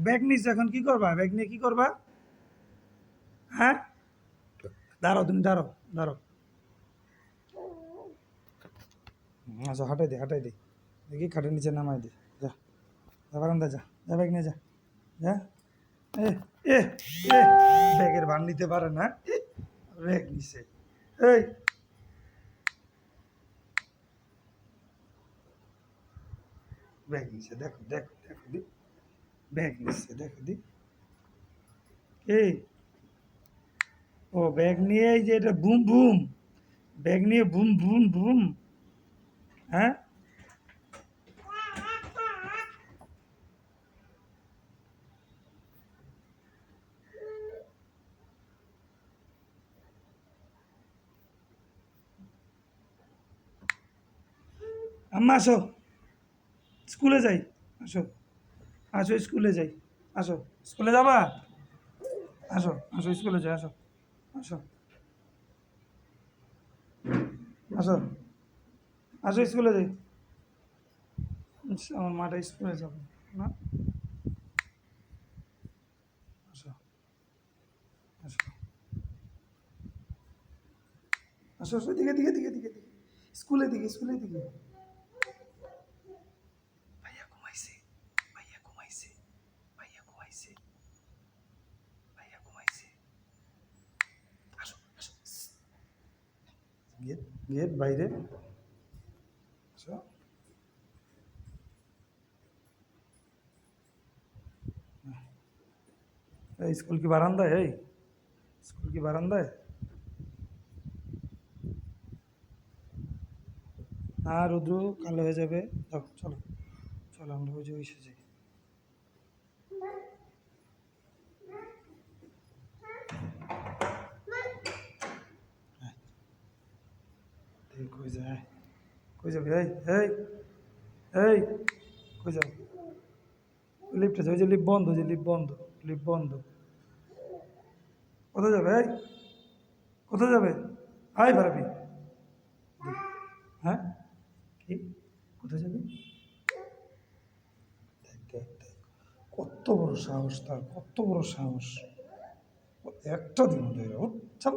Bag নিস, এখন কি করবা? ব্যাগ নিয়ে কি করবা? হ্যাঁ, দাঁড়াও, তুমি দাঁড়াও, দাঁড়াও। আচ্ছা, হাঁটাই দে, হাঁটাই দে, দেখি খাটের নিচে নামাই দে। যা, যা বারান্দা, যা, যা ব্যাগ নিয়ে যা, যা। এ এ এ ব্যাগের ভার নিতে পারে না, ব্যাগ নিছে। এই ব্যাগ নিছে, দেখো দেখো দেখো দি, ব্যাগ নিচ্ছে, দেখো দি। এই ও ব্যাগ নিয়ে, এই যে এটা বুম বুম, ব্যাগ নিয়ে বুম বুম বুম। হ্যাঁ, আম্মা আসো, স্কুলে যাই, আসো, আসো স্কুলে যাই, আসো, স্কুলে যাবা? আসো, আসো স্কুলে যাই, আসো, আসো, আসো, আসো স্কুলে যাই। ইস, আমার মাটা স্কুলে যাবো না। আসো, আসো, আসো, আসো, দিকে দিকে দিকে দিকে দিকে, স্কুলে দিকে, স্কুলে দিকে। ভাইয়া ঘুমাইছে, ভাইয়া ঘুমাইছে, ভাইয়া ঘুমাইছে, ভাইয়া ঘুমাইছে। আসো, আসো, গেট, গেট বাইরে। আসো। এই স্কুল কি বারান্দায়? এই স্কুল কি বারান্দায়? না রুদ্র, কালো হয়ে যাবে। যাও, চলো, চলো আমরা ওই যে ওই সেজে। এই কই যায়? কই যাবে? এই এই এই কই যাবে? লিফটে যাবে, ওই যে লিফট বন্ধ, যে লিফট বন্ধ, লিফট বন্ধ। কোথায় যাবে? এই কোথায় যাবে? আয় ভারবি। হ্যাঁ, কি? কোথায় যাবে? দেখ দেখ দেখ, কত বড় সাহস তার, কত বড় সাহস! একটা দিন ধরে, চল।